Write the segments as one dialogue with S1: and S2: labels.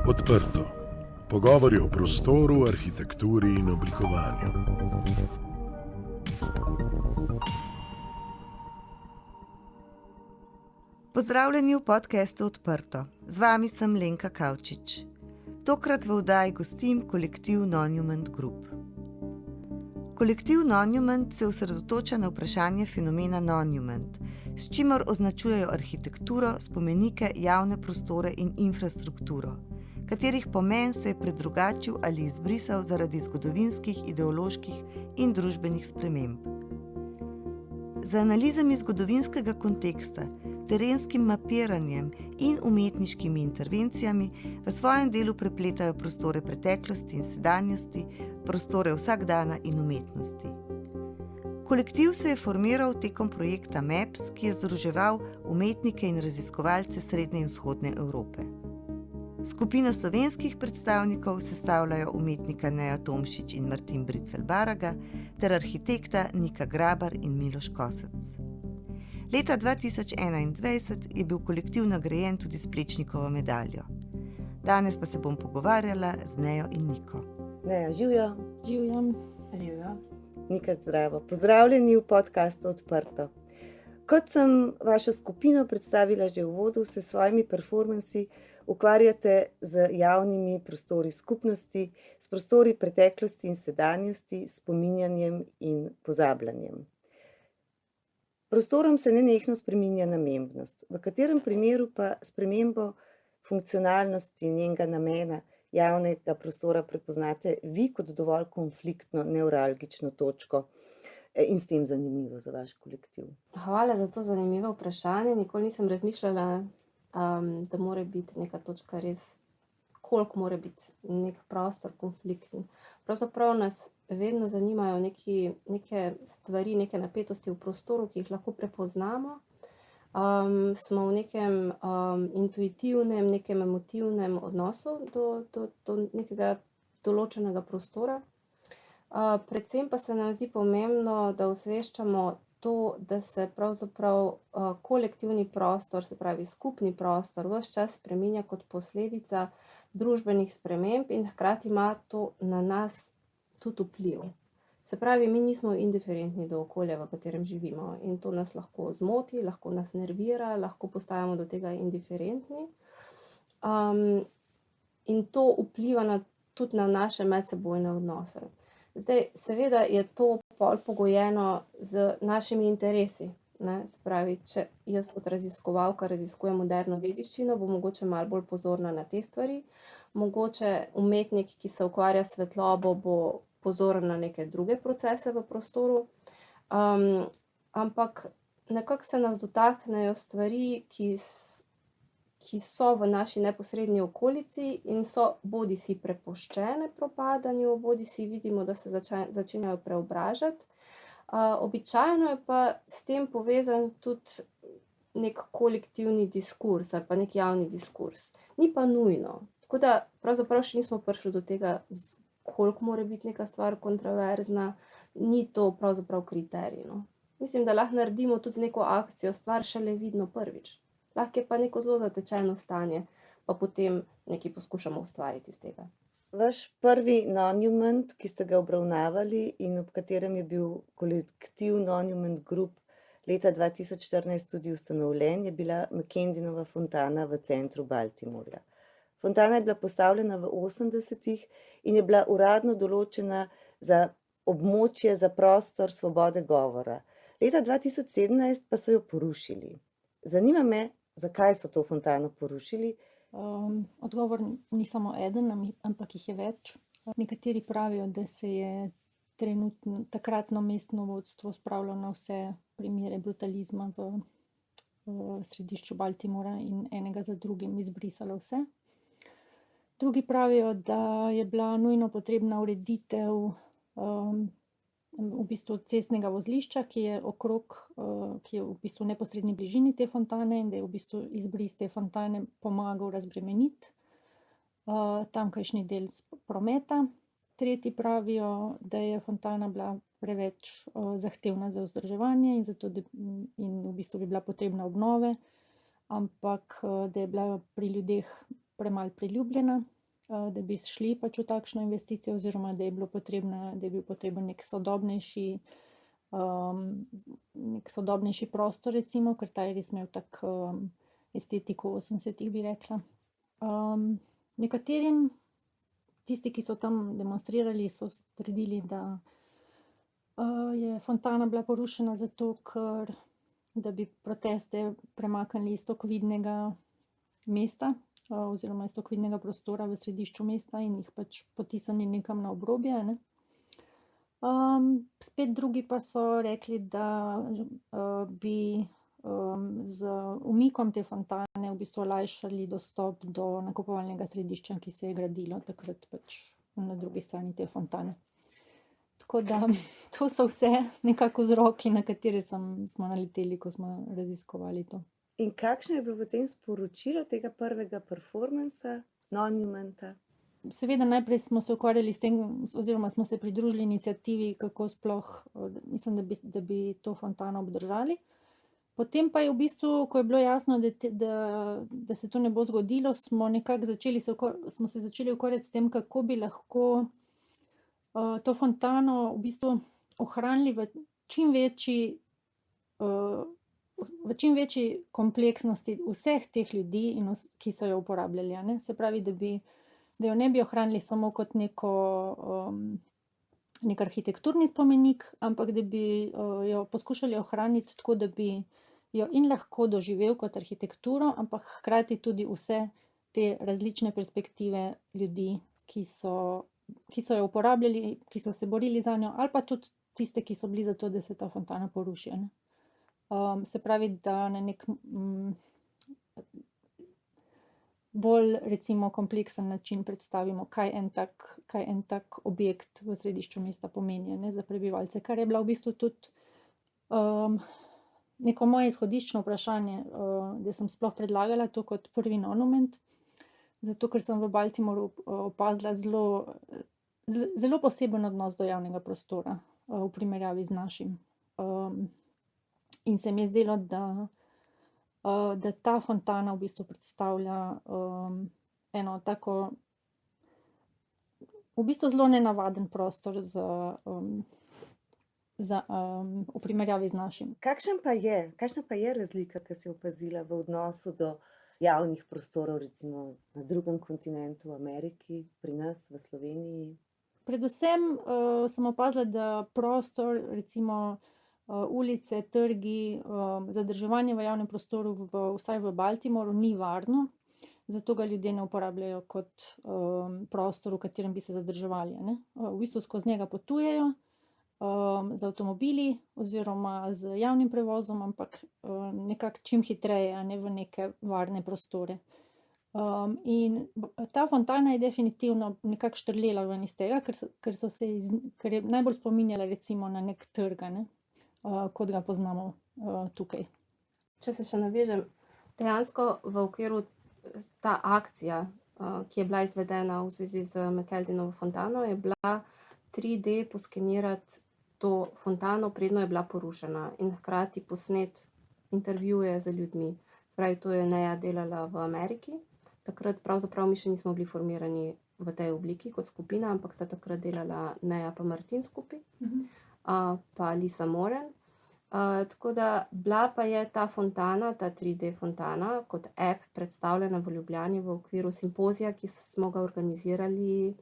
S1: Odprto. Pogovori o prostoru, arhitekturi in oblikovanju.
S2: Pozdravljeni v podcastu Odprto. Z vami sem Lenka Kavčič. Tokrat v oddaji gostim kolektiv Monument Group. Kolektiv Monument se osredotoča na vprašanje fenomena monument, s čimer označujejo arhitekturo, spomenike, javne prostore in infrastrukturo, katerih pomen se je predrugačil ali izbrisal zaradi zgodovinskih, ideoloških in družbenih sprememb. Z analizami zgodovinskega konteksta, terenskim mapiranjem in umetniškimi intervencijami v svojem delu prepletajo prostore preteklosti in sedanjosti, prostore vsakdana in umetnosti. Kolektiv se je formiral tekom projekta MAPS, ki je združeval umetnike in raziskovalce Srednje in Vzhodne Evrope. Skupino slovenskih predstavnikov sestavljajo umetnika Neja Tomšič in Martin Bricelj-Baraga ter arhitekta Nika Grabar in Miloš Kosec. Leta 2021 je bil kolektiv nagrajen tudi s Plečnikovo medaljo. Danes pa se bom pogovarjala z Nejo in Niko. Neja, živjo.
S3: Živjo.
S2: Nika, zdravo. Pozdravljeni v podcastu Odprto. Kot sem vašo skupino predstavila že v uvodu, se s svojimi performansi ukvarjate z javnimi prostori skupnosti, s prostori preteklosti in sedanjosti, spominjanjem in pozabljanjem. Prostorom se nenehno spreminja namembnost, v katerem primeru pa spremembo funkcionalnosti njenega namena javnega prostora prepoznate vi kot dovolj konfliktno, nevralgično točko in s tem zanimivo za vaš kolektiv.
S3: Hvala za to zanimivo vprašanje. Nikoli nisem razmišljala, da mora biti neka točka res, koliko mora biti nek prostor konfliktni. Pravzaprav nas vedno zanimajo neke stvari, neke napetosti v prostoru, ki jih lahko prepoznamo. Smo v nekem intuitivnem, nekem emotivnem odnosu do nekega določenega prostora. Predvsem pa se nam zdi pomembno, da osveščamo to, da se pravzaprav kolektivni prostor, se pravi skupni prostor, ves čas spreminja kot posledica družbenih sprememb in hkrati ima to na nas tudi vpliv. Se pravi, mi nismo indiferentni do okolja, v katerem živimo, in to nas lahko zmoti, lahko nas nervira, lahko postajamo do tega indiferentni. In to vpliva tudi na naše medsebojne odnose. Zdaj, seveda je to pol pogojeno z našimi interesi. Se pravi, če jaz kot raziskovalka raziskujem moderno dediščino, bom mogoče malo bolj pozorna na te stvari. Mogoče umetnik, ki se ukvarja s svetlobo, bo pozoren na neke druge procese v prostoru. Ampak nekako se nas dotaknejo stvari, ki so v naši neposredni okolici in so bodisi prepuščene propadanju, bodisi vidimo, da se začenjajo preobražati. Običajno je pa s tem povezan tudi nek kolektivni diskurs ali pa nek javni diskurs. Ni pa nujno. Tako da pravzaprav še nismo prišli do tega, koliko mora biti neka stvar kontroverzna, ni to pravzaprav kriterij. Mislim, da lahko naredimo tudi neko akcijo, stvar šele vidno prvič. Lahko je pa neko zelo zatečeno stanje, pa potem nekaj poskušamo ustvariti iz tega.
S2: Vaš prvi monument, ki ste ga obravnavali in ob katerem je bil kolektiv Monument Group leta 2014 tudi ustanovljen, je bila Mackendynova fontana v centru Baltimorja. Fontana je bila postavljena v 80-ih in je bila uradno določena za območje za prostor svobode govora. Leta 2017 pa so jo porušili. Zanima me, zakaj so to fontano porušili?
S4: Odgovor ni samo eden, ampak jih je več. Nekateri pravijo, da se je takratno mestno vodstvo spravilo na vse primere brutalizma v središču Baltimora in enega za drugim izbrisalo vse. Drugi pravijo, da je bila nujno potrebna ureditev v bistvu cestnega vozlišča, ki je v bistvu v neposredni bližini te fontane in da je v bistvu izbris te fontane pomagal razbremeniti tamkajšnji del prometa. Tretji pravijo, da je fontana bila preveč zahtevna za vzdrževanje in v bistvu bi bila potrebna obnove, ampak da je bila pri ljudeh premalo priljubljena da bi šli pač v takšno investicijo, oziroma da je bil potreben nek sodobnejši prostor, recimo, ker ta je res imel tak estetiko 80-ih, bi rekla. Nekaterim, tisti, ki so tam demonstrirali, so trdili, da je fontana bila porušena zato, ker da bi proteste premaknili iz tako vidnega mesta, oziroma iz tako vidnega prostora v središču mesta in jih pač potisnili nekam na obrobje, ne. Spet drugi pa so rekli, da bi z umikom te fontane v bistvu olajšali dostop do nakupovalnega središča, ki se je gradilo takrat pač na drugi strani te fontane. Tako da to so vse nekako vzroki, na katere smo naleteli, ko smo raziskovali to.
S2: In kakšno je bilo potem sporočilo tega prvega performansa, Nonumenta?
S4: Seveda najprej smo se ukvarjali s tem, oziroma smo se pridružili iniciativi, kako sploh, mislim, da bi to fontano obdržali. Potem pa je v bistvu, ko je bilo jasno, da se to ne bo zgodilo, smo se začeli ukvarjati s tem, kako bi lahko to fontano v bistvu ohranili v čim večji kompleksnosti vseh teh ljudi, ki so jo uporabljali, ne. Se pravi, da jo ne bi ohranili samo kot nek arhitekturni spomenik, ampak da bi jo poskušali ohraniti tako, da bi jo in lahko doživel kot arhitekturo, ampak hkrati tudi vse te različne perspektive ljudi, ki so jo uporabljali, ki so se borili zanjo, ali pa tudi tiste, ki so bili za to, da se ta fontana poruši, ne. Se pravi, da na nek bolj recimo kompleksen način predstavimo, kaj en tak objekt v središču mesta pomeni, ne, za prebivalce, kar je bila v bistvu tudi neko moje izhodiščno vprašanje, da sem sploh predlagala to kot prvi Nonument, zato ker sem v Baltimoru opazila zelo poseben odnos do javnega prostora v primerjavi z našim. In se mi je zdelo, da ta fontana v bistvu predstavlja eno tako v bistvu zelo nenavaden prostor v primerjavi z našim.
S2: Kakšna pa je razlika, ki si opazila v odnosu do javnih prostorov, recimo na drugem kontinentu, v Ameriki, pri nas, v Sloveniji?
S4: Predvsem sem opazila, da prostor, recimo ulice, trgi, zadrževanje v javnem prostoru, vsaj v Baltimoru, ni varno, zato ga ljudje ne uporabljajo kot prostor, v katerem bi se zadrževali, ne. V bistvu skozi njega potujejo z avtomobili oziroma z javnim prevozom, ampak nekako čim hitreje, a ne v neke varne prostore. In ta fontana je definitivno nekako štrlela ven iz tega, ker je najbolj spominjala recimo na nek trg, ne, kot ga poznamo tukaj.
S3: Če se še navežem, dejansko v okviru ta akcija, ki je bila izvedena v zvezi z McKeldinovo fontano, je bila 3D poskenirati to fontano, predno je bila porušena, in hkrati posnet intervjuje z ljudmi. Spravi, to je Neja delala v Ameriki. Takrat pravzaprav mi še nismo bili formirani v tej obliki kot skupina, ampak sta takrat delala Neja pa Martin skupaj, pa Lisa Moren. Tako da bila pa je ta fontana, ta 3D fontana, kot app predstavljena v Ljubljani v okviru simpozija, ki smo ga organizirali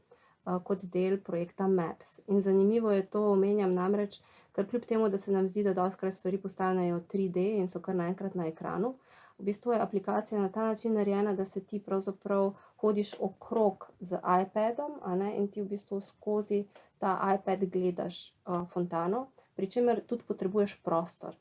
S3: kot del projekta Maps. In zanimivo je to, omenjam namreč, ker kljub temu, da se nam zdi, da dostikrat stvari postanejo 3D in so kar naenkrat na ekranu, v bistvu je aplikacija na ta način narejena, da se ti pravzaprav hodiš okrog z iPadom, a ne, in ti v bistvu skozi ta iPad gledaš fontano, pri čemer tudi potrebuješ prostor.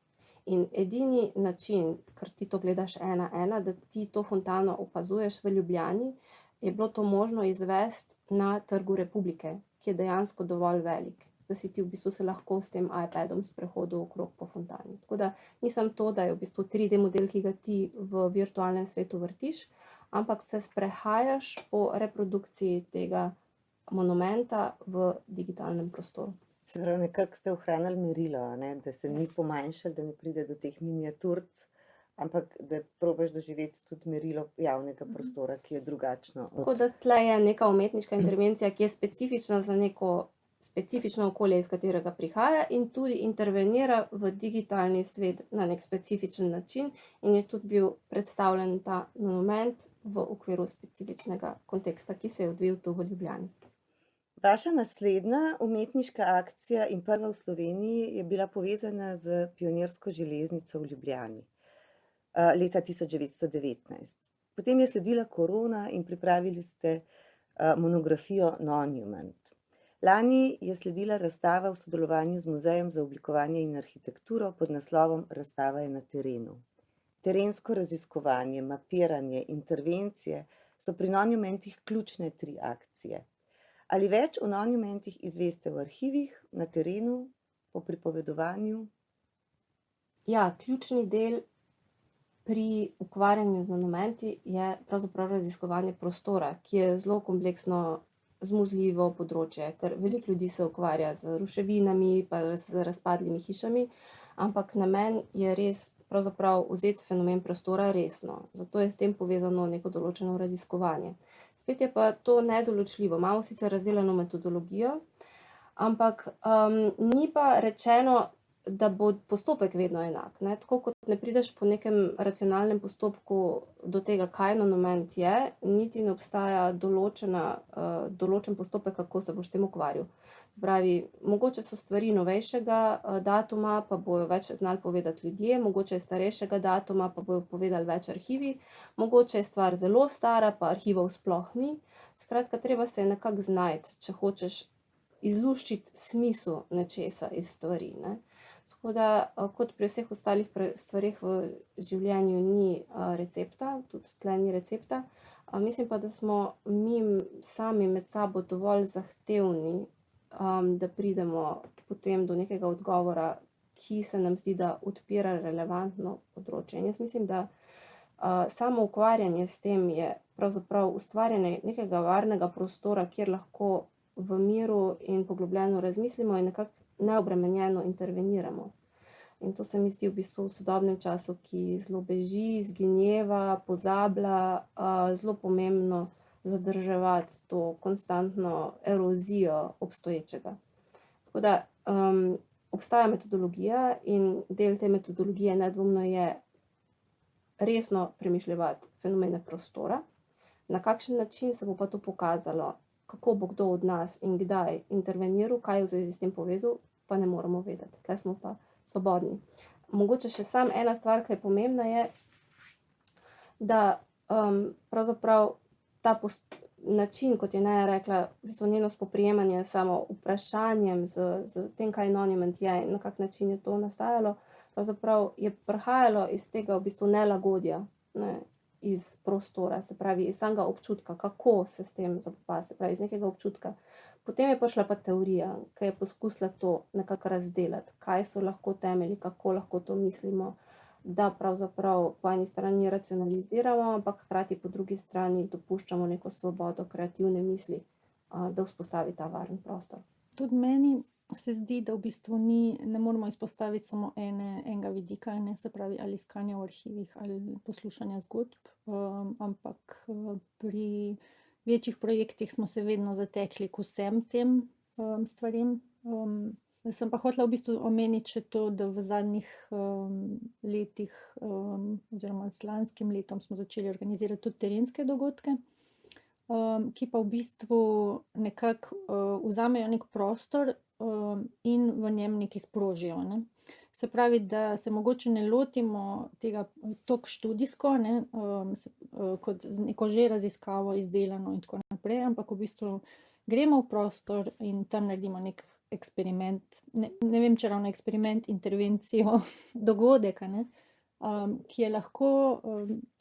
S3: In edini način, ker ti to gledaš 1:1, da ti to fontano opazuješ v Ljubljani, je bilo to možno izvesti na Trgu Republike, ki je dejansko dovolj velik, da si ti v bistvu se lahko s tem iPadom sprehodil okrog po fontani. Tako da nisem to, da je v bistvu 3D model, ki ga ti v virtualnem svetu vrtiš, ampak se sprehajaš po reprodukciji tega monumenta v digitalnem prostoru.
S2: Se pravi, nekako ste ohranili merilo, ne? Da se ni pomanjšalo, da ne pride do teh miniaturc, ampak da probaš doživeti tudi merilo javnega prostora, ki je drugačno
S3: Tako
S2: od...
S3: da tle je neka umetniška intervencija, ki je specifična za neko specifično okolje, iz katerega prihaja in tudi intervenira v digitalni svet na nek specifičen način in je tudi bil predstavljen ta monument v okviru specifičnega konteksta, ki se je odvil tu v Ljubljani.
S2: Vaša naslednja umetniška akcija in prva v Sloveniji je bila povezana z pionirsko železnico v Ljubljani leta 1919. Potem je sledila korona in pripravili ste monografijo Monument. Lani je sledila razstava v sodelovanju z Muzejem za oblikovanje in arhitekturo pod naslovom Razstava je na terenu. Terensko raziskovanje, mapiranje, intervencije so pri Monumentih ključne 3 akcije. Ali več o Monumentih izveste v arhivih, na terenu, po pripovedovanju?
S3: Ja, ključni del pri ukvarjanju z monumenti je pravzaprav raziskovanje prostora, ki je zelo kompleksno, zmuzljivo področje, ker veliko ljudi se ukvarja z ruševinami, pa z razpadlimi hišami, ampak namen je res pravzaprav vzeti fenomen prostora resno. Zato je s tem povezano neko določeno raziskovanje. Spet je pa to nedoločljivo. Imamo sicer razdeljeno metodologijo, ampak ni pa rečeno, da bo postopek vedno enak, ne? Tako kot ne prideš po nekem racionalnem postopku do tega, kaj monument je, niti ne obstaja določen postopek, kako se boš s tem ukvarjal. Spravi, mogoče so stvari novejšega datuma, pa bojo več znali povedati ljudje, mogoče je starejšega datuma, pa bojo povedali več arhivi, mogoče je stvar zelo stara, pa arhivov sploh ni. Skratka, treba se nekako znajti, če hočeš izluščiti smisel nečesa iz stvari, ne. Tako da, kot pri vseh ostalih stvareh v življenju ni recepta, tudi tle ni recepta. Mislim pa, da smo mi sami med sabo dovolj zahtevni, da pridemo potem do nekega odgovora, ki se nam zdi, da odpira relevantno področje. In jaz mislim, da samo ukvarjanje s tem je pravzaprav ustvarjanje nekega varnega prostora, kjer lahko v miru in poglobljeno razmislimo in nekako neobremenjeno interveniramo. In to se mi zdi v bistvu v sodobnem času, ki zelo beži, izginjeva, pozablja, zelo pomembno zadrževati to konstantno erozijo obstoječega. Tako da obstaja metodologija in del te metodologije nedvomno je resno premišljevati fenomene prostora. Na kakšen način se bo pa to pokazalo, kako bo kdo od nas in kdaj interveniral, kaj je v zvezi s tem povedal, pa ne moramo vedeti. Tukaj smo pa svobodni. Mogoče še samo ena stvar, ki je pomembna, je, da pravzaprav ta način, kot je Neja rekla, v bistvu njeno spoprijemanje samo vprašanjem z tem, kaj monument je in na kak način je to nastajalo, pravzaprav je prihajalo iz tega v bistvu nelagodja, ne, iz prostora, se pravi iz samega občutka, kako se s tem zapopasti, se pravi iz nekega občutka. Potem je prišla pa teorija, ki je poskusila to nekako razdelati, kaj so lahko temelji, kako lahko to mislimo, da pravzaprav po eni strani racionaliziramo, ampak hkrati po drugi strani dopuščamo neko svobodo kreativne misli, da vzpostavi ta varen prostor.
S4: Tudi meni se zdi, da v bistvu ne moramo izpostaviti samo enega vidika, ne, se pravi ali iskanja v arhivih ali poslušanja zgodb, ampak pri večjih projektih smo se vedno zatekli k vsem tem stvarem. Sem pa hotela v bistvu omeniti še to, da v zadnjih letih oziroma s lanskim letom smo začeli organizirati tudi terenske dogodke, ki pa v bistvu nekako vzamejo nek prostor in v njem nekaj sprožijo, ne. Se pravi, da se mogoče ne lotimo tega toliko študijsko, ne, kot z neko že raziskavo izdelano in tako naprej, ampak v bistvu gremo v prostor in tam naredimo nek eksperiment, ne vem, če ravno eksperiment, intervencijo, dogodek, ne, ki je lahko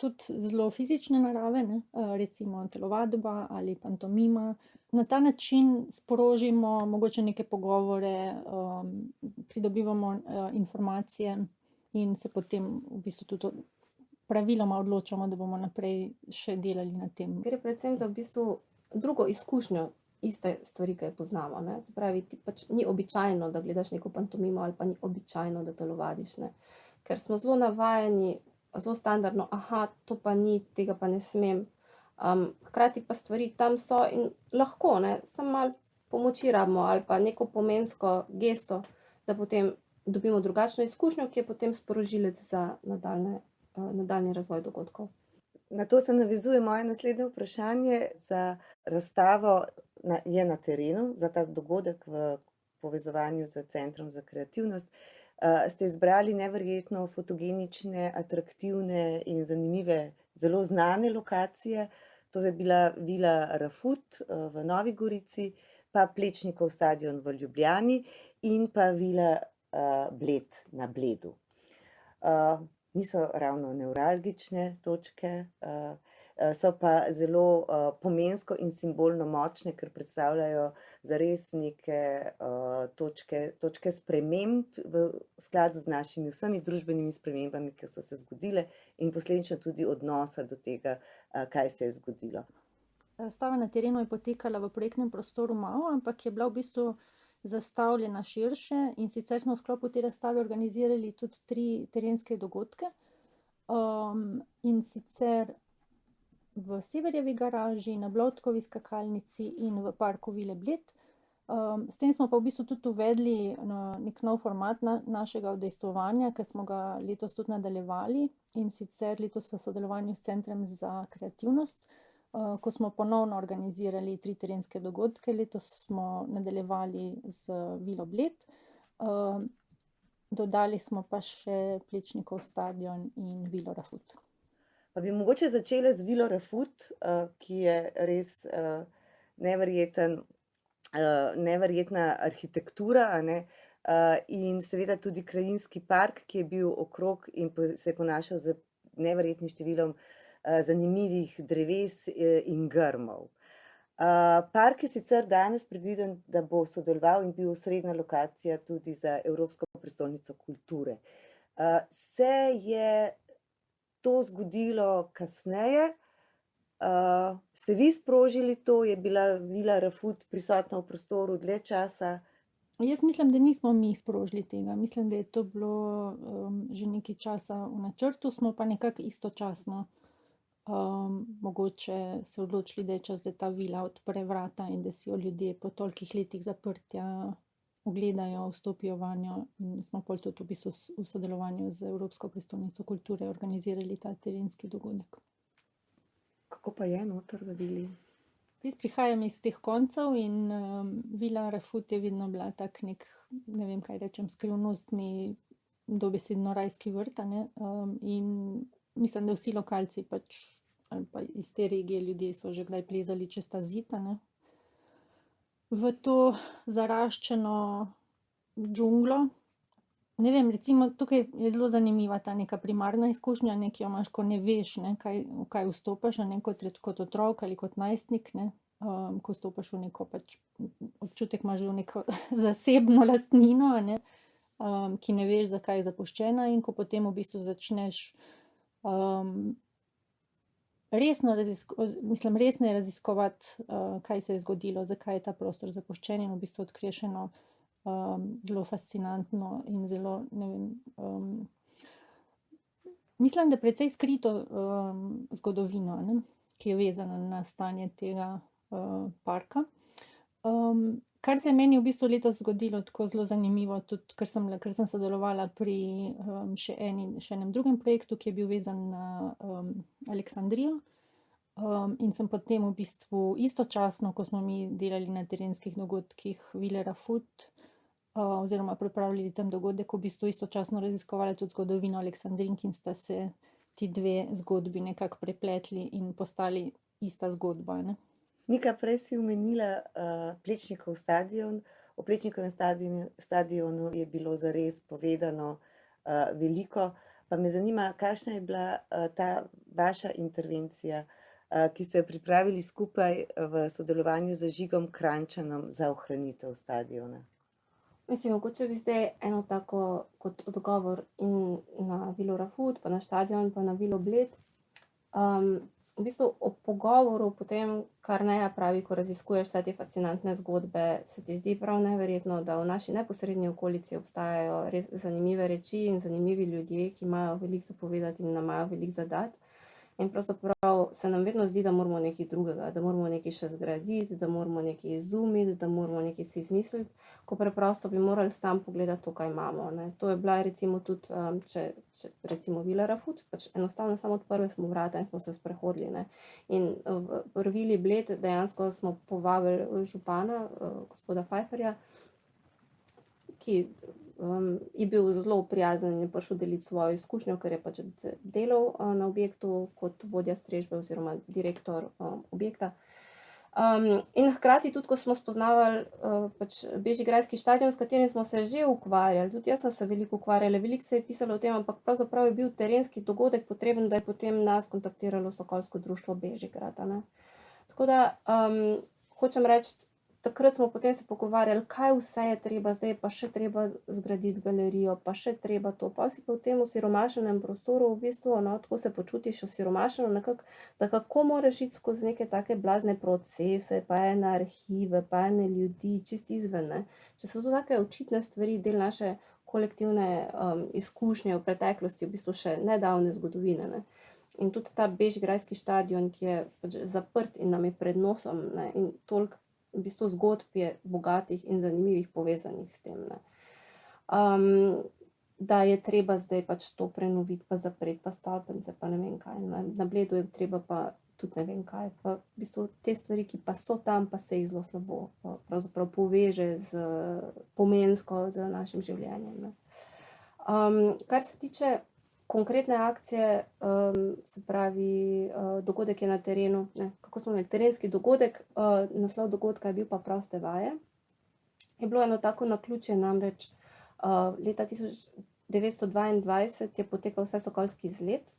S4: tudi zelo fizične narave, ne, recimo telovadba ali pantomima. Na ta način sprožimo mogoče neke pogovore, pridobivamo informacije in se potem v bistvu tudi praviloma odločamo, da bomo naprej še delali na tem.
S3: Gre predvsem za v bistvu drugo izkušnjo iste stvari, ki jo poznamo, ne. Se pravi, ti pač ni običajno, da gledaš neko pantomimo ali pa ni običajno, da telovadiš, ne. Ker smo zelo navajeni zelo standardno, aha, to pa ni, tega pa ne smem. Hkrati pa stvari tam so in lahko, ne, samo malo pomoči rabimo ali pa neko pomensko gesto, da potem dobimo drugačno izkušnjo, ki je potem sporožilec za nadaljnji razvoj dogodkov.
S2: Na to se navezuje moje naslednje vprašanje. Za razstavo je na terenu, za ta dogodek v povezovanju z Centrom za kreativnost, ste izbrali neverjetno fotogenične, atraktivne in zanimive, zelo znane lokacije. To je bila Vila Rafut v Novi Gorici, pa Plečnikov stadion v Ljubljani in pa Vila Bled na Bledu. Niso ravno nevralgične točke, so pa zelo pomensko in simbolno močne, ker predstavljajo zares neke točke sprememb v skladu z našimi vsemi družbenimi spremembami, ki so se zgodile, in posledično tudi odnosa do tega, kaj se je zgodilo.
S4: Razstava na terenu je potekala v projektnem prostoru MAO, ampak je bila v bistvu zastavljena širše, in sicer smo v sklopu te razstave organizirali tudi 3 terenske dogodke. In sicer v Severjevi garaži, na Blodkovi skakalnici in v parku Vile Bled. S tem smo pa v bistvu tudi uvedli nek nov format našega udejstvovanja, ki smo ga letos tudi nadaljevali, in sicer letos v sodelovanju s Centrom za kreativnost, ko smo ponovno organizirali 3 terenske dogodke. Letos smo nadaljevali z Vilo Bled, dodali smo pa še Plečnikov stadion in Vilo Rafut.
S2: Pa bi mogoče začela z Vilo Rafut, ki je res neverjetna arhitektura, a ne, in seveda tudi krajinski park, ki je bil okrog in se je ponašal z neverjetnim številom zanimivih dreves in grmov. Park je sicer danes predviden, da bo sodeloval in bil osrednja lokacija tudi za Evropsko prestolnico kulture. Se je to zgodilo kasneje? Ste vi sprožili to? Je bila Vila Rafut prisotna v prostoru dlje časa?
S4: Jaz mislim, da nismo mi sprožili tega. Mislim, da je to bilo že nekaj časa v načrtu, smo pa nekako istočasno mogoče se odločili, da je čas, da ta vila odpre vrata in da si jo ljudje po tolikih letih zaprtja ogledajo, vstopijo vanjo, in smo pol tudi v bistvu v sodelovanju z Evropsko prestolnico kulture organizirali ta terenski dogodek.
S2: Kako pa je noter v vili?
S4: Jaz prihajam iz teh koncev in Vila Rafut je vedno bila tak nek, ne vem kaj rečem, skrivnostni, dobesedno rajski vrt, ne? In mislim, da vsi lokalci pač, ali pa iz te regije ljudje so že kdaj plezali čez ta zid, ne, v to zaraščeno džunglo. Ne vem, recimo tukaj je zelo zanimiva ta neka primarna izkušnja, ne, ki jo imaš, ko ne veš, ne, v kaj vstopaš, ne, kot otrok ali kot najstnik, ne, ko vstopaš v neko pač občutek, imaš v neko zasebno lastnino, ne, ki ne veš, zakaj je zapuščena, in ko potem v bistvu začneš resneje raziskovati, kaj se je zgodilo, zakaj je ta prostor zapuščen, in v bistvu odkriješ eno zelo fascinantno in zelo, ne vem, mislim, da precej skrito zgodovino, ne, ki je vezana na stanje tega parka. Kar se je meni v bistvu letos zgodilo tako zelo zanimivo, tudi ker sem sodelovala pri še enem drugem projektu, ki je bil vezan na Aleksandrijo, in sem potem v bistvu istočasno, ko smo mi delali na terenskih dogodkih Vile Rafut, oziroma pripravljali tam dogodek, v bistvu istočasno raziskovala tudi zgodovino Aleksandrink, in sta se ti 2 zgodbi nekako prepletli in postali ista zgodba, ne.
S2: Nika, prej si omenila Plečnikov stadion. O Plečnikovem stadionu je bilo zares povedano veliko, pa me zanima, kakšna je bila ta vaša intervencija, ki ste jo pripravili skupaj v sodelovanju z Žigom Krajnčanom za ohranitev stadiona.
S3: Mislim, mogoče bi zdaj eno tako kot odgovor in na Vilo Rafut, pa na stadion, pa na Vilo Bled. v bistvu ob pogovoru potem, kar Neja pravi, ko raziskuješ vse te fascinantne zgodbe, se ti zdi prav neverjetno, da v naši neposrednji okolici obstajajo res zanimive reči in zanimivi ljudje, ki imajo veliko za povedati in nam imajo veliko za dati. In pravzaprav se nam vedno zdi, da moramo nekaj drugega, da moramo nekaj še zgraditi, da moramo nekaj izumiti, da moramo nekaj si izmisliti, ko preprosto bi morali sam pogledati to, kaj imamo, ne. To je bila recimo tudi, če recimo Vila Rafut, pač enostavno samo odprli smo vrata in smo se sprehodili, ne. In v Vili Bled dejansko smo povabili župana, gospoda Pfeifferja, ki je bil zelo prijazen in je prišel deliti svojo izkušnjo, ker je pač delal na objektu kot vodja strežbe oziroma direktor objekta. In hkrati tudi, ko smo spoznavali pač bežigrajski stadion, s katerim smo se že ukvarjali, tudi jaz sem se veliko ukvarjala, veliko se je pisalo o tem, ampak pravzaprav je bil terenski dogodek potreben, da je potem nas kontaktiralo Sokolsko društvo Bežigrad, a ne. Tako da hočem reči, takrat smo potem se pogovarjali, kaj vse je treba, zdaj je pa še treba zgraditi galerijo, pa še treba to, pa si pa v tem osiromašenem prostoru v bistvu, no, tako se počutiš osiromašeno nekako, da kako moraš iti skozi neke take blazne procese, pa ene arhive, pa ene ljudi, čist izven, ne. Če so to take očitne stvari, del naše kolektivne izkušnje v preteklosti, v bistvu še nedavne zgodovine, ne. In tudi ta bežigrajski stadion, ki je pač zaprt in nam je pred nosom, ne, in toliko v bistvu zgodb je bogatih in zanimivih povezanih s tem, ne. Da je treba zdaj pač to prenoviti, pa zapreti, pa stolpnice, pa ne vem kaj, na Bledu je treba pa tudi ne vem kaj, pa v bistvu te stvari, ki pa so tam, pa se jih zelo slabo pravzaprav poveže z pomensko z našim življenjem, ne. Kar se tiče konkretne akcije, se pravi, dogodek je na terenu, ne, kako smo imeli terenski dogodek, naslov dogodka je bil pa Proste vaje. Je bilo eno tako naključje, namreč leta 1922 je potekal vsesokolski izlet.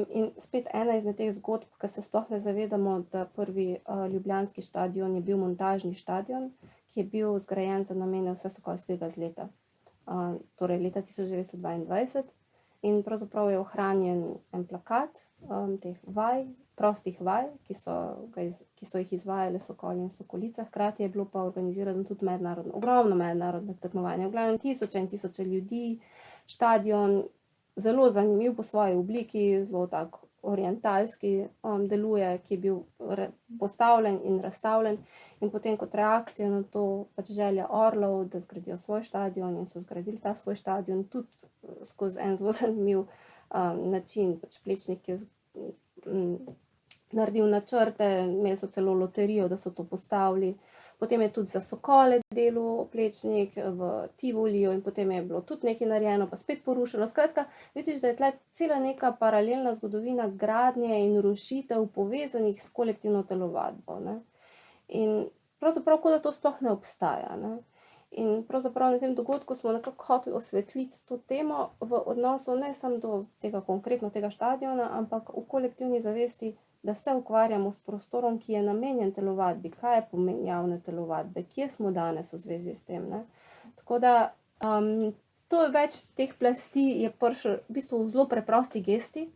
S3: In spet ena izmed teh zgodb, ki se sploh ne zavedamo, da prvi ljubljanski stadion je bil montažni stadion, ki je bil zgrajen za namene vsesokolskega izleta. Torej leta 1922. In pravzaprav je ohranjen en plakat teh vaj, prostih vaj, ki so jih izvajale Sokol in Sokolica, hkrati je bilo pa organizirano tudi ogromno mednarodno tekmovanje, v glavnem tisoče in tisoče ljudi, stadion, zelo zanimiv po svoji obliki, zelo tak orientalski deluje, ki je bil postavljen in razstavljen, in potem kot reakcija na to pač želja Orlov, da zgradijo svoj stadion, in so zgradili ta svoj stadion tudi skozi en zelo zanimiv način, pač Plečnik je naredil načrte, imeli so celo loterijo, da so to postavili. Potem je tudi za Sokole delal Plečnik v Tivoliju in potem je bilo tudi nekaj narejeno, pa spet porušeno. Skratka, vidiš, da je tle cela neka paralelna zgodovina gradnje in rušitev povezanih s kolektivno telovadbo, ne. In pravzaprav, kot da to sploh ne obstaja, ne. In pravzaprav na tem dogodku smo nekako hoteli osvetliti to temo v odnosu ne samo do tega konkretno tega stadiona, ampak v kolektivni zavesti, da se ukvarjamo s prostorom, ki je namenjen telovadbi, kaj je pomen javne telovadbe, kje smo danes v zvezi s tem, ne. Tako da to je več teh plasti je prišlo v bistvu v zelo preprosti gesti,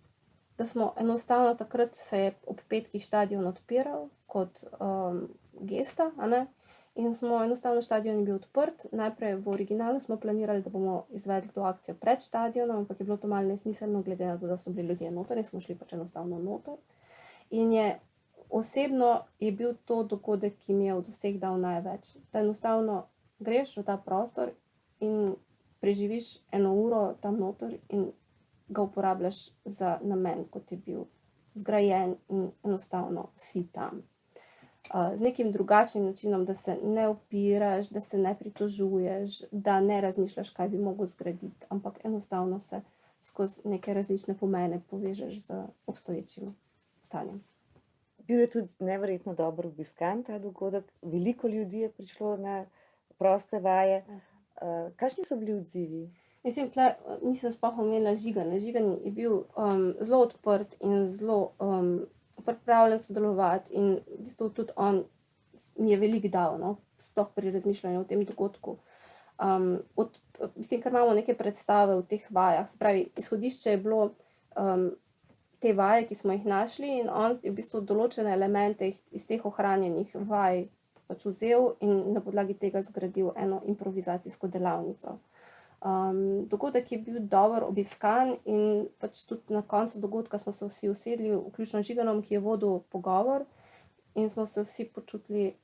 S3: da smo enostavno takrat se je ob petkih stadion odpiral kot gesta, a ne, in smo enostavno stadion je bil odprt, najprej v originalu smo planirali, da bomo izvedli to akcijo pred stadionom, ampak je bilo to malo nesmiselno, glede na to, da so bili ljudje noter in smo šli pač enostavno noter. In osebno je bil to dogodek, ki mi je od vseh dal največ. Da enostavno greš v ta prostor in preživiš 1 uro tam noter in ga uporabljaš za namen, kot je bil zgrajen, in enostavno si tam. Z nekim drugačnim načinom, da se ne upiraš, da se ne pritožuješ, da ne razmišljaš, kaj bi mogel zgraditi, ampak enostavno se skozi neke različne pomene povežeš z obstoječim stanjem.
S2: Bil je tudi neverjetno dobro obiskan ta dogodek, veliko ljudi je prišlo na proste vaje. Kakšni so bili odzivi?
S3: Mislim, tle nisem sploh omenila Žigana. Žigan je bil zelo odprt in zelo pripravljen sodelovati in v bistvu tudi on mi je veliko dal, no, sploh pri razmišljanju o tem dogodku. Mislim, ker imamo neke predstave v teh vajah, se pravi, izhodišče je bilo te vaje, ki smo jih našli, in on je v bistvu določene elemente iz teh ohranjenih vaj pač vzel in na podlagi tega zgradil eno improvizacijsko delavnico. Dogodek je bil dobro obiskan in pač tudi na koncu dogodka smo se vsi usedli, vključno z Žiganom, ki je vodil pogovor, in smo se vsi počutili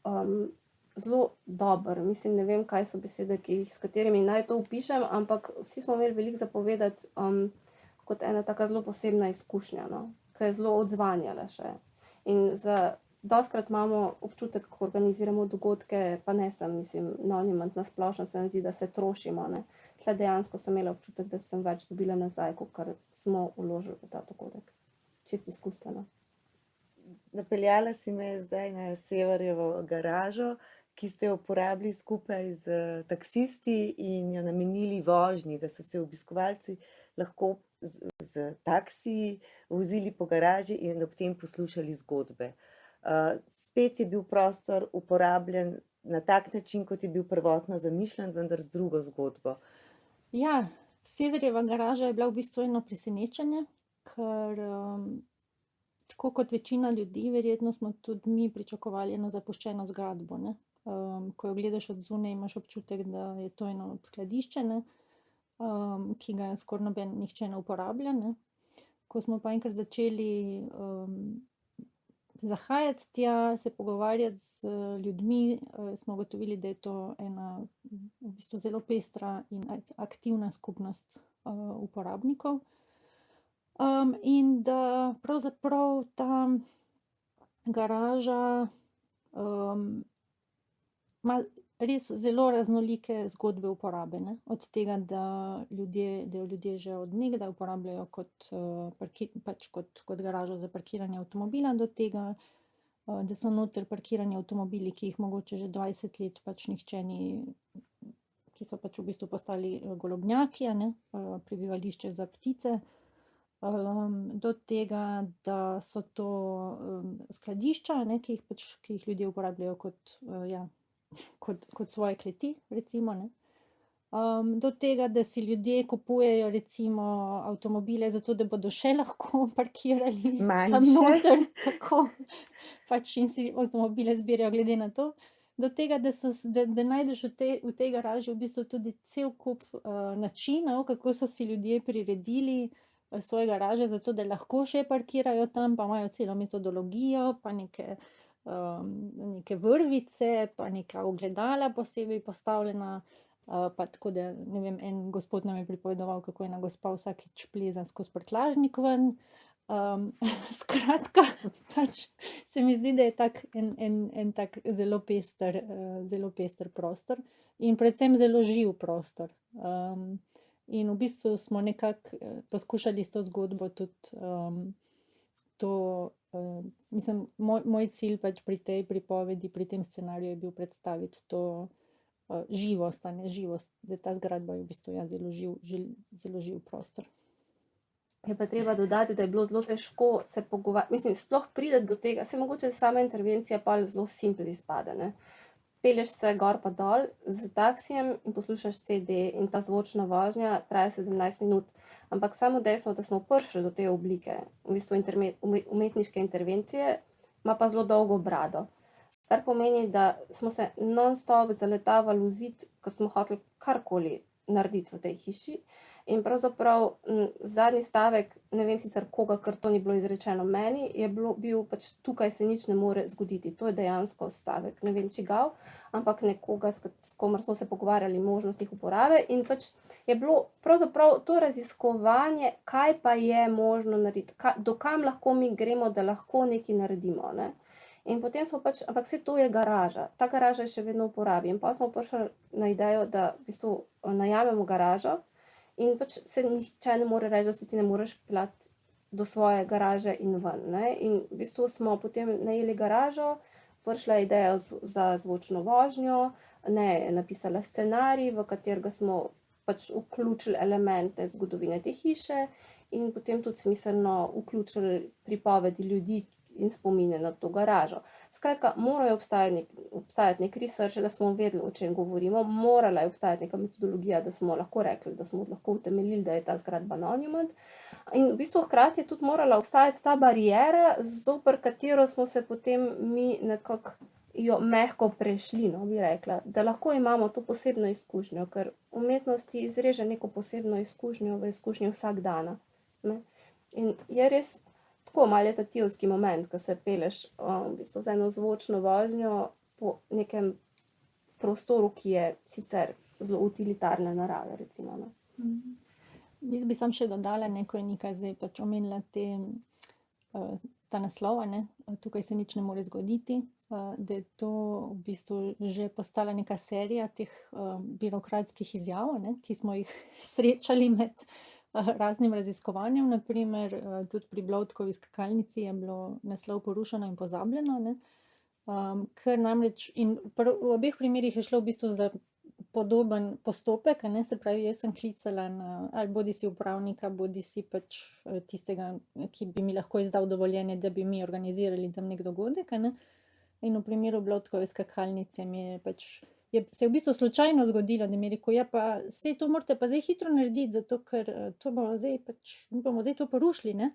S3: zelo dobro. Mislim, ne vem, kaj so besede, s katerimi naj to opišem, ampak vsi smo imeli veliko za povedati, kot ena taka zelo posebna izkušnja, no, ki je zelo odzvanjala še. In dostikrat imamo občutek, ko organiziramo dogodke, pa ne sem, mislim, Nonjument na splošno se nam zdi, da se trošimo, ne. Tle dejansko sem imela občutek, da sem več dobila nazaj, kakor smo vložili v ta dogodek. Čisto izkustveno.
S2: Napeljala si me zdaj na Severjevo garažo, ki ste jo uporabili skupaj z taksisti in jo namenili vožnji, da so se obiskovalci lahko z taksiji vozili po garaži in ob tem poslušali zgodbe. Spet je bil prostor uporabljen na tak način, kot je bil prvotno zamišljen, vendar z drugo zgodbo.
S4: Ja, Severjeva garaža je bila v bistvu eno presenečenje, ker tako kot večina ljudi, verjetno smo tudi mi pričakovali eno zapuščeno zgradbo, ne. Ko jo gledaš od zunaj, imaš občutek, da je to eno skladišče, ne, ki ga skoraj nihče ne uporablja, ne. Ko smo pa enkrat začeli zahajati tja, se pogovarjati z ljudmi, smo ugotovili, da je to ena v bistvu zelo pestra in aktivna skupnost uporabnikov. In da pravzaprav ta garaža ima res zelo raznolike zgodbe uporabe, ne. Od tega, da jo ljudje že od nekdaj uporabljajo kot garažo za parkiranje avtomobila, do tega, da so noter parkirani avtomobili, ki jih mogoče že 20 let pač nihče ni, ki so pač v bistvu postali golobnjaki, a ne, prebivališče za ptice. Do tega, da so to skladišča, ne, ki jih ljudje uporabljajo kot svoje kleti, recimo, ne. Do tega, da si ljudje kupujejo recimo avtomobile zato, da bodo še lahko parkirali tam noter, tako, pač in si avtomobile zbirajo glede na to. Do tega, da najdeš v tej garaži v bistvu tudi cel kup načinov, kako so si ljudje priredili svoje garaže, zato da lahko še parkirajo tam, pa imajo celo metodologijo, pa neke vrvice, pa neka ogledala posebej postavljena, pa tako da, ne vem, en gospod nam je pripovedoval, kako je ena gospa vsakič pleza skozi prtljažnik ven. Skratka, pač se mi zdi, da je tak en tak zelo pester prostor in predvsem zelo živ prostor. In v bistvu smo nekako poskušali s to zgodbo tudi mislim, moj cilj pač pri tej pripovedi, pri tem scenariju je bil predstaviti to živost, da ta zgradba je v bistvu zelo živ prostor.
S3: Je pa treba dodati, da je bilo zelo težko se pogovarjati, mislim, sploh priti do tega, se mogoče sama intervencija pa zelo simpel izpade, ne. Pelješ se gor pa dol z taksijem in poslušaš CD in ta zvočna vožnja traja 17 minut. Ampak samo dejstvo, da smo prišli do te oblike, v bistvu umetniške intervencije, ima pa zelo dolgo brado. Kar pomeni, da smo se non-stop zaletavali v zid, ko smo hoteli karkoli narediti v tej hiši. In pravzaprav zadnji stavek, ne vem sicer koga, ker to ni bilo izrečeno meni, je bil pač tukaj se nič ne more zgoditi. To je dejansko stavek, ne vem čigav, ampak nekoga, s komer smo se pogovarjali možnostih uporabe in pač je bilo pravzaprav to raziskovanje, kaj pa je možno narediti, do kam lahko mi gremo, da lahko nekaj naredimo, ne. In potem smo pač, ampak saj to je garaža, ta garaža je še vedno v uporabi in pa smo prišli na idejo, da v bistvu najamemo garažo. In pač se nihče ne more reči, da se ti ne moreš peljati do svoje garaže in ven, ne. In v bistvu smo potem najeli garažo, prišla je ideja za zvočno vožnjo, je napisala scenarij, v katerega smo pač vključili elemente zgodovine te hiše in potem tudi smiselno vključili pripovedi ljudi, in spomine na to garažo. Skratka, morajo obstajati nek research, da smo vedeli, o čem govorimo, morala je obstajati neka metodologija, da smo lahko rekli, da smo lahko utemeljili, da je ta zgradba monument. In v bistvu hkrati je tudi morala obstajati ta bariera, zoper katero smo se potem mi nekako jo mehko prešli, no, bi rekla, da lahko imamo to posebno izkušnjo, ker umetnost ti izreže neko posebno izkušnjo v izkušnji vsak dana. Ne? In je res tako meditativski moment, ko se peleš v bistvu z eno zvočno vožnjo po nekem prostoru, ki je sicer zelo utilitarne narave, recimo. No.
S4: Jaz bi sam še dodala nekaj zdaj pač omenila ta naslova, ne? Tukaj se nič ne more zgoditi, da je to v bistvu že postala neka serija teh birokratskih izjav, ne? Ki smo jih srečali med raznim raziskovanjem, naprimer tudi pri Bloudkovi skakalnici je bilo naslov Porušeno in pozabljeno, ne? Ker namreč in v obeh primerih je šlo v bistvu za podoben postopek, ne? Se pravi, jaz sem klicala na ali bodisi upravnika, bodisi pač tistega, ki bi mi lahko izdal dovoljenje, da bi mi organizirali tam nek dogodek, ne? In v primeru Bloudkove skakalnice se je v bistvu slučajno zgodilo, da mi je rekel, ja pa saj to morate pa zdaj hitro narediti, zato ker to bomo zdaj to porušili, ne?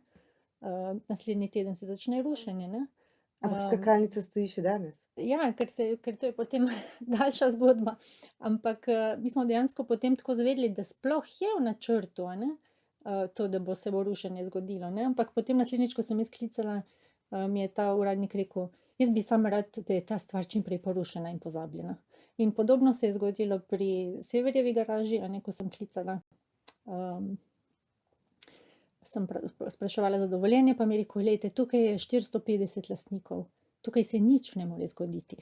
S4: Naslednji teden se začne rušenje, ne?
S2: Ampak skakalnica stoji še danes.
S4: Ja, ker to je potem daljša zgodba, ampak mi smo dejansko potem tako zvedeli, da sploh je v načrtu, ne? To, da se bo rušenje zgodilo, ne? Ampak potem naslednjič, ko sem jaz klicala, mi je ta uradnik rekel, jaz bi sam rad, da je ta stvar čim prej porušena in pozabljena. In podobno se je zgodilo pri Severjevi garaži, ko sem klicala, sem spraševala za dovoljenje, pa mi je rekel, glejte, tukaj je 450 lastnikov, tukaj se nič ne more zgoditi.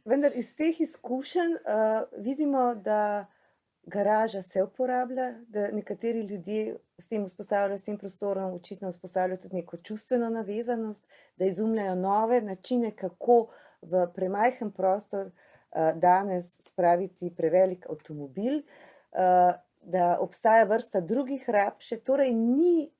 S2: Vendar iz teh izkušenj vidimo, da garaža se uporablja, da nekateri ljudje s tem prostorom očitno vzpostavljajo tudi neko čustveno navezanost, da izumljajo nove načine, kako v premajhen prostor danes spraviti prevelik avtomobil, da obstaja vrsta drugih rab, še torej ni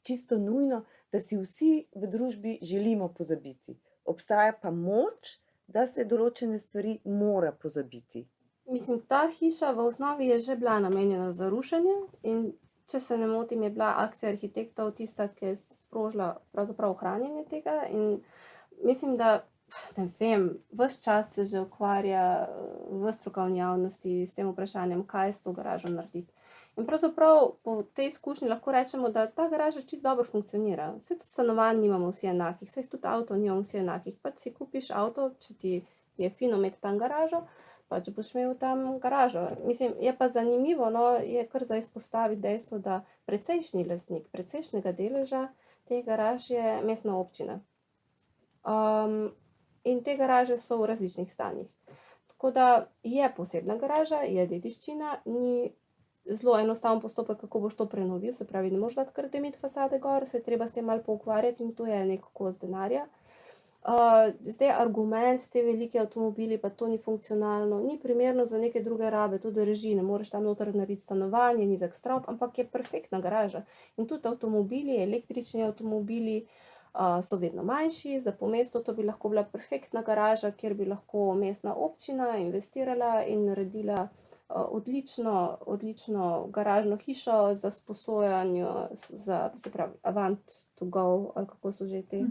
S2: čisto nujno, da si vsi v družbi želimo pozabiti. Obstaja pa moč, da se določene stvari mora pozabiti.
S3: Mislim, ta hiša v osnovi je že bila namenjena za rušenje in če se ne motim, je bila akcija arhitektov tista, ki je sprožila pravzaprav ohranjanje tega in mislim, da ne vem, ves čas se že ukvarja v strokovni javnosti s tem vprašanjem, kaj s to garažo narediti. In pravzaprav po tej izkušnji lahko rečemo, da ta garaža čisto dobro funkcionira. Saj tudi stanovanj nimamo vsi enakih, saj tudi avto nimamo vsi enakih. Pač si kupiš avto, če ti je fino imeti tam garažo, pač boš imel tam garažo. Mislim, je pa zanimivo, no, je kar za izpostaviti dejstvo, da precejšnji lastnik, precejšnjega deleža teh garaž je mestna občina. In te garaže so v različnih stanjih. Tako da je posebna garaža, je dediščina, ni zelo enostaven postopek, kako boš to prenovil, se pravi, ne moreš dati kar demit fasade gor, se je treba s tem malo poukvarjati in to je nek kos denarja. Zdaj argument, te velike avtomobili, pa to ni funkcionalno, ni primerno za neke druge rabe, to drži, ne moreš tam noter narediti stanovanje, nizek strop, ampak je perfektna garaža. In tudi avtomobili, električni avtomobili so vedno manjši, za po mestu to bi lahko bila perfektna garaža, kjer bi lahko mestna občina investirala in naredila odlično garažno hišo za sposojanje, se pravi, avant to go, ali kako so že te.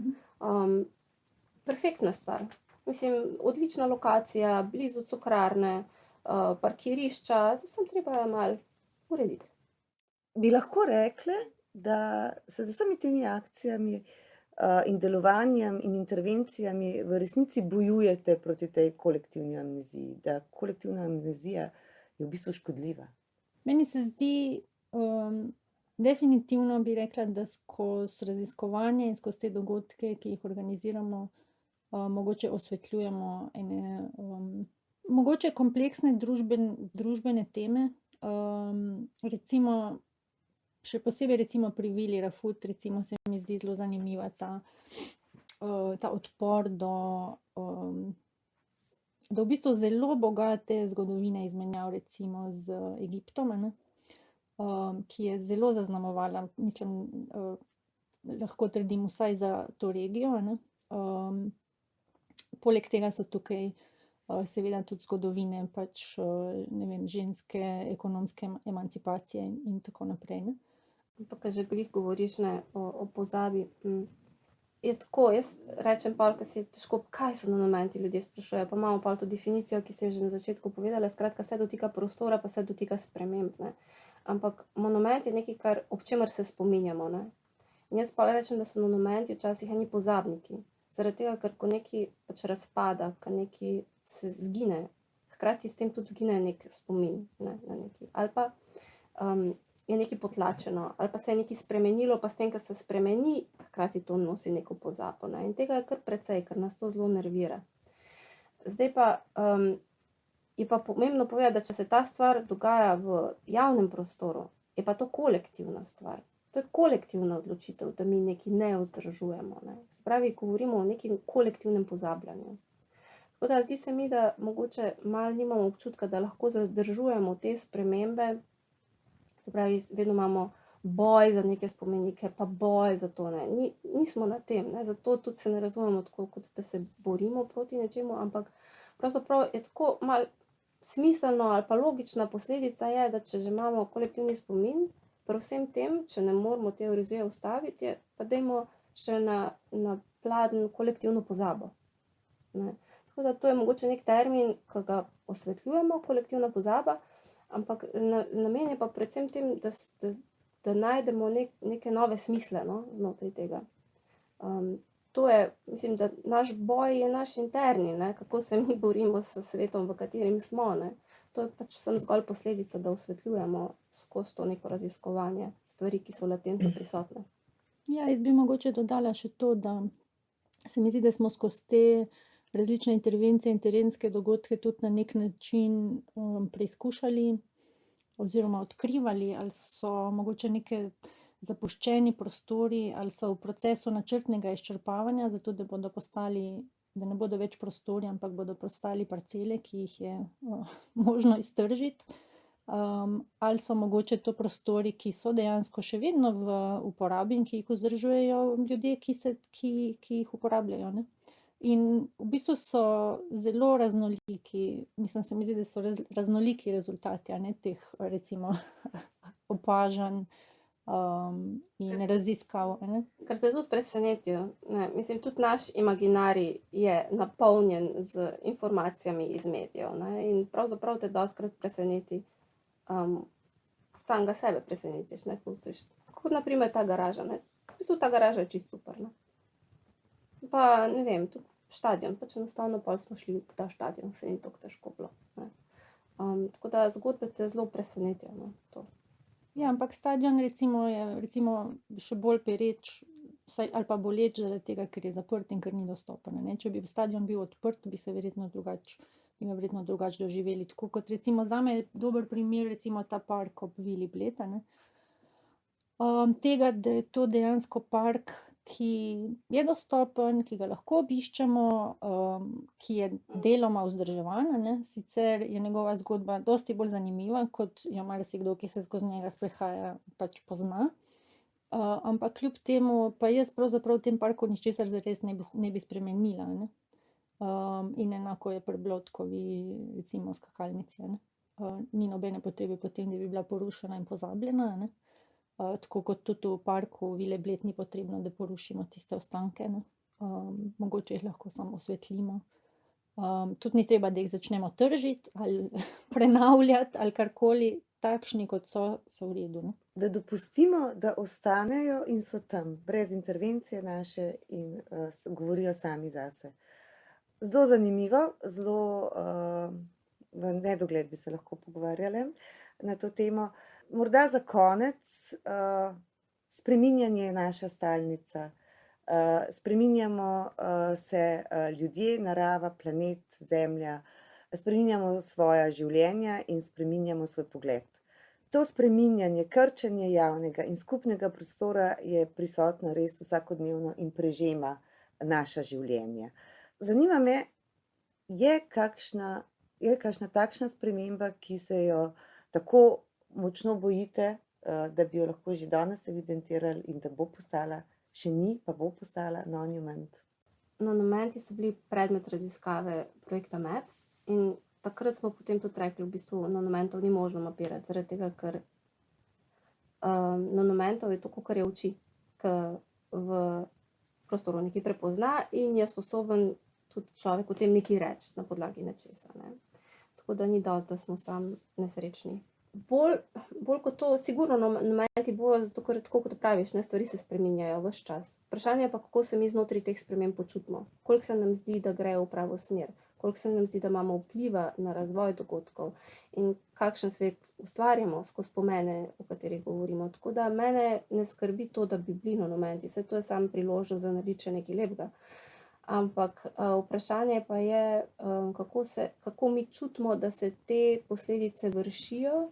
S3: Perfektna stvar. Mislim, odlična lokacija, blizu cukrarne, parkirišča, to sem treba malo urediti.
S2: Bi lahko rekle, da se z vsemi temi akcijami in delovanjem in intervencijami v resnici bojujete proti tej kolektivni amneziji, da kolektivna amnezija je v bistvu škodljiva?
S4: Meni se zdi, definitivno bi rekla, da skozi raziskovanje in skozi te dogodke, ki jih organiziramo, mogoče osvetljujemo ene mogoče kompleksne družbene teme, recimo še posebej recimo pri Vili Rafut, recimo se mi zdi zelo zanimiva ta odpor do v bistvu zelo bogate zgodovine izmenjav recimo z Egiptom, ki je zelo zaznamovala, mislim, lahko trdim vsaj za to regijo, ne. Poleg tega so tukaj seveda tudi zgodovine pač, ne vem, ženske ekonomske emancipacije in tako naprej, ne.
S3: Pa ko že glih govoriš, ne, o pozabi, je tako, jaz rečem pol, ko si težko, kaj so monumenti, ljudje sprašujejo, pa imamo pol to definicijo, ki si jo že na začetku povedala, skratka se dotika prostora, pa se dotika sprememb, ne. Ampak monument je nekaj, ob čemer se spominjamo, ne. In jaz pol rečem, da so monumenti včasih eni pozabniki, zaradi tega, ker ko nekaj pač razpada, ko nekaj se zgine, hkrati s tem tudi zgine neki spomin, ne, na nekaj, ali pa je nekaj potlačeno, ali pa se je nekaj spremenilo, pa s tem, ko se spremeni, hkrati to nosi neko pozabo, ne. In tega je kar precej, ker nas to zelo nervira. Zdaj pa je pa pomembno povedati, da če se ta stvar dogaja v javnem prostoru, je pa to kolektivna stvar. To je kolektivna odločitev, da mi nekaj ne vzdržujemo, ne. Se pravi, govorimo o nekem kolektivnem pozabljanju. Tako da zdi se mi, da mogoče malo nimamo občutka, da lahko zadržujemo te spremembe. Se pravi, vedno imamo boj za neke spomenike, pa boj za to, ne. Nismo na tem, ne, zato tudi se ne razumemo tako, kot da se borimo proti nečemu, ampak pravzaprav je tako malo smiselno ali pa logična posledica je, da če že imamo kolektivni spomin, pri vsem tem, če ne moremo te erozije ustaviti, je pa dajmo še na pladenj kolektivno pozabo, ne. Tako da to je mogoče nek termin, ki ga osvetljujemo, kolektivna pozaba, ampak namen je pa predvsem tem, da najdemo neke nove smisle, no, znotraj tega. To je, mislim, da naš boj je naš interni, ne, kako se mi borimo s svetom, v katerem smo, ne. To je pač samo zgolj posledica, da osvetljujemo skozi to neko raziskovanje stvari, ki so latentno prisotne.
S4: Ja, jaz bi mogoče dodala še to, da se mi zdi, da smo skozi te različne intervencije in terenske dogodke tudi na nek način preizkušali oziroma odkrivali, ali so mogoče neke zapuščeni prostori, ali so v procesu načrtnega izčrpavanja, zato da bodo postali, da ne bodo več prostori, ampak bodo postali parcele, ki jih je možno iztržiti. Ali so mogoče to prostori, ki so dejansko še vedno v uporabi in ki jih vzdržujejo ljudje, ki jih uporabljajo, ne. In v bistvu so zelo raznoliki, mislim, se mi zdi, da so raznoliki rezultati, a ne, teh recimo opažanj in raziskav, a ne.
S3: Ker te tudi presenetijo, ne, mislim, tudi naš imaginarij je napolnjen z informacijami iz medijev, ne, in pravzaprav te dostikrat preseneti, samega sebe presenetiš, ne, kot na primer ta garaža, ne, v bistvu ta garaža je čisto super, ne. Pa ne vem, tudi štadion, pač enostavno pol smo šli v ta štadion, se ni tako težko bilo, ne. Tako da zgodbe te zelo presenetijo, no, to.
S4: Ja, ampak stadion recimo je še bolj pereč, ali pa boleč zaradi tega, ker je zaprt in ker ni dostopen, ne. Če bi stadion bil odprt, bi ga verjetno drugače doživeli, tako kot recimo zame je dober primer recimo ta park ob Vili Bled, a ne. Tega, da je to dejansko park, ki je dostopen, ki ga lahko obiščemo, ki je deloma vzdrževan, a ne, sicer je njegova zgodba dosti bolj zanimiva, kot jo marsikdo, ki se skozi njega sprehaja, pač pozna. Ampak kljub temu pa jaz pravzaprav v tem parku ničesar zares ne bi spremenila, ne. In enako je pri Blodkovi recimo skakalnici, a ne. Ni nobene potrebe po tem, da bi bila porušena in pozabljena, a ne. Tako kot tudi v parku Vile Bled ni potrebno, da porušimo tiste ostanke, ne. Mogoče jih lahko samo osvetlimo. Tudi ni treba, da jih začnemo tržiti ali prenavljati ali karkoli, takšni kot so v redu, ne.
S2: Da dopustimo, da ostanejo in so tam, brez intervencije naše in govorijo sami zase. Zelo zanimivo, zelo v nedogled bi se lahko pogovarjali na to temo. Morda za konec, spreminjanje je naša stalnica. Spreminjamo se ljudje, narava, planet, zemlja, spreminjamo svoja življenja in spreminjamo svoj pogled. To spreminjanje, krčenje javnega in skupnega prostora je prisotno res vsakodnevno in prežema naša življenja. Zanima me, je kakšna takšna sprememba, ki se jo tako močno bojite, da bi jo lahko že danes evidentirali in da bo postala še ni, pa bo postala Nonument.
S3: Monumenti so bili predmet raziskave projekta MAPS in takrat smo potem tudi rekli, v bistvu monumentov ni možno mapirati, zaradi tega, ker monumentov je to, kar je oči, ki v prostoru nekaj prepozna in je sposoben tudi človek o tem nekaj reči na podlagi nečesa. Ne? Tako da ni dosti, da smo sam nesrečni. Bolj kot to, sigurno monumenti bojo, zato ker tako kot praviš, ne, stvari se spreminjajo ves čas. Vprašanje je pa, kako se mi znotraj teh sprememb počutimo, koliko se nam zdi, da grejo v pravo smer, koliko se nam zdi, da imamo vpliva na razvoj dogodkov in kakšen svet ustvarjamo skozi pomene, o katerih govorimo. Tako da mene ne skrbi to, da bi bili monumenti, saj to je samo priložnost za narediti nekaj lepega. Ampak vprašanje pa je, kako mi čutimo, da se te posledice vršijo.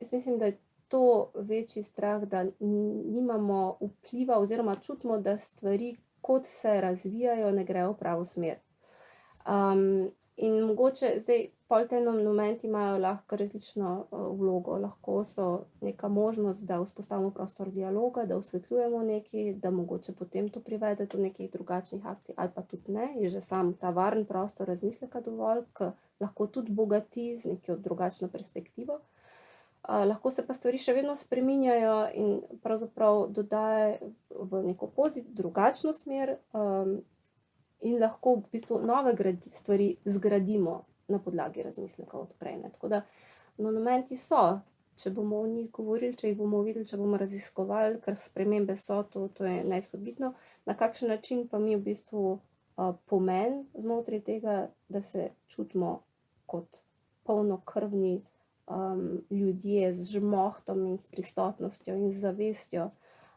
S3: Jaz mislim, da je to večji strah, da nimamo vpliva oziroma čutimo, da stvari, kot se razvijajo, ne grejo v pravo smer. In mogoče zdaj pol te monumenti imajo lahko različno vlogo, lahko so neka možnost, da vzpostavimo prostor dialoga, da osvetljujemo nekaj, da mogoče potem to privede do nekih drugačnih akcij, ali pa tudi ne, je že sam ta varen prostor razmisleka dovolj, ki lahko tudi bogati z neko drugačno perspektivo. Lahko se pa stvari še vedno spreminjajo in pravzaprav dodajo v neko drugačno smer, in lahko v bistvu nove stvari zgradimo na podlagi razmisleka od prej. Tako da monumenti so, če bomo o njih govorili, če jih bomo videli, če bomo raziskovali, ker spremembe so, to je neizpodbitno. Na kakšen način pa mi v bistvu pomen znotraj tega, da se čutimo kot polnokrvni ljudje z žmohtom in s prisotnostjo in z zavestjo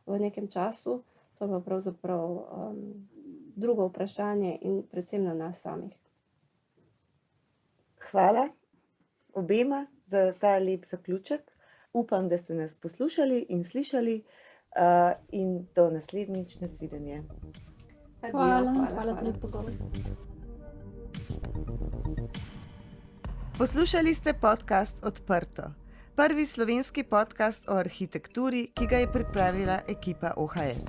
S3: v nekem času, to je pa pravzaprav drugo vprašanje in predvsem na nas samih.
S2: Hvala obema za ta lep zaključek. Upam, da ste nas poslušali in slišali in do naslednjič, nasvidenje.
S4: Hvala za lep pogovor.
S2: Poslušali ste podcast Odprto, prvi slovenski podcast o arhitekturi, ki ga je pripravila ekipa OHS.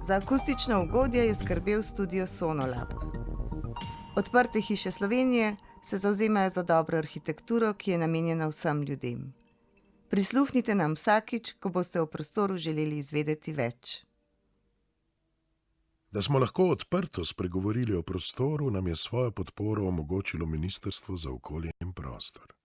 S2: Za akustično ugodje je skrbel studio Sonolab. Odprte hiše Slovenije se zavzemajo za dobro arhitekturo, ki je namenjena vsem ljudem. Prisluhnite nam vsakič, ko boste o prostoru želeli izvedeti več.
S1: Da smo lahko odprto spregovorili o prostoru, nam je svojo podporo omogočilo Ministrstvo za okolje in prostor.